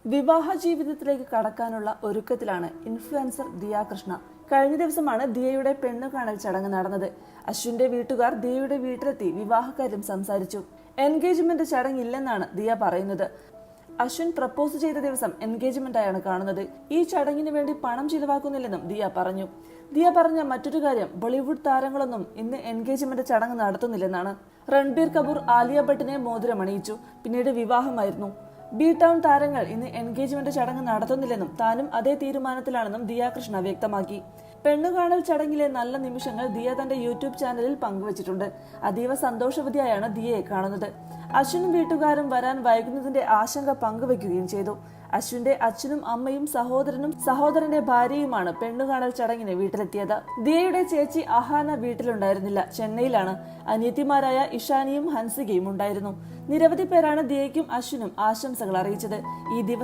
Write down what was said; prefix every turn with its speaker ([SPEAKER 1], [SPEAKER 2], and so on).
[SPEAKER 1] വിവാഹ ജീവിതത്തിലേക്ക് കടക്കാനുള്ള ഒരുക്കത്തിലാണ് ഇൻഫ്ലുവൻസർ ദിയ കൃഷ്ണ. കഴിഞ്ഞ ദിവസമാണ് ദിയയുടെ പെണ്ണുകാണൽ ചടങ്ങ് നടന്നത്. അശ്വിന്റെ വീട്ടുകാർ ദിയയുടെ വീട്ടിലെത്തി വിവാഹകാര്യം സംസാരിച്ചു. എൻഗേജ്മെന്റ് ചടങ്ങില്ലെന്നാണ് ദിയ പറയുന്നത്. അശ്വിൻ പ്രപ്പോസ് ചെയ്ത ദിവസം എൻഗേജ്മെന്റായാണ് കാണുന്നത്. ഈ ചടങ്ങിന് വേണ്ടി പണം ചിലവാക്കുന്നില്ലെന്നും ദിയ പറഞ്ഞു. ദിയ പറഞ്ഞ മറ്റൊരു കാര്യം, ബോളിവുഡ് താരങ്ങളൊന്നും ഇന്ന് എൻഗേജ്മെന്റ് ചടങ്ങ് നടത്തുന്നില്ലെന്നാണ്. രൺബീർ കപൂർ ആലിയ ഭട്ടിനെ മോതിരമണിയിച്ചു, പിന്നീട് വിവാഹമായിരുന്നു. ബി ടൗൺ താരങ്ങൾ ഇന്ന് എൻഗേജ്മെന്റ് ചടങ്ങ് നടത്തുന്നില്ലെന്നും താനും അതേ തീരുമാനത്തിലാണെന്നും ദിയ കൃഷ്ണ വ്യക്തമാക്കി. പെണ്ണുകാണൽ ചടങ്ങിലെ നല്ല നിമിഷങ്ങൾ ദിയ തന്റെ യൂട്യൂബ് ചാനലിൽ പങ്കുവച്ചിട്ടുണ്ട്. അതീവ സന്തോഷവതിയായാണ് ദിയയെ കാണുന്നത്. അശ്വിനും വീട്ടുകാരും വരാൻ വൈകുന്നതിന്റെ ആശങ്ക പങ്കുവെക്കുകയും ചെയ്തു. അശ്വിന്റെ അച്ഛനും അമ്മയും സഹോദരനും സഹോദരന്റെ ഭാര്യയുമാണ് പെണ്ണുകാണൽ ചടങ്ങിന് വീട്ടിലെത്തിയത്. ദിയയുടെ ചേച്ചി അഹാന വീട്ടിലുണ്ടായിരുന്നില്ല, ചെന്നൈയിലാണ്. അനിയത്തിമാരായ ഇഷാനിയും ഹൻസികയും ഉണ്ടായിരുന്നു. നിരവധി പേരാണ് ദിയയ്ക്കും അശ്വിനും ആശംസകൾ അറിയിച്ചത്. ഈ ദിവസം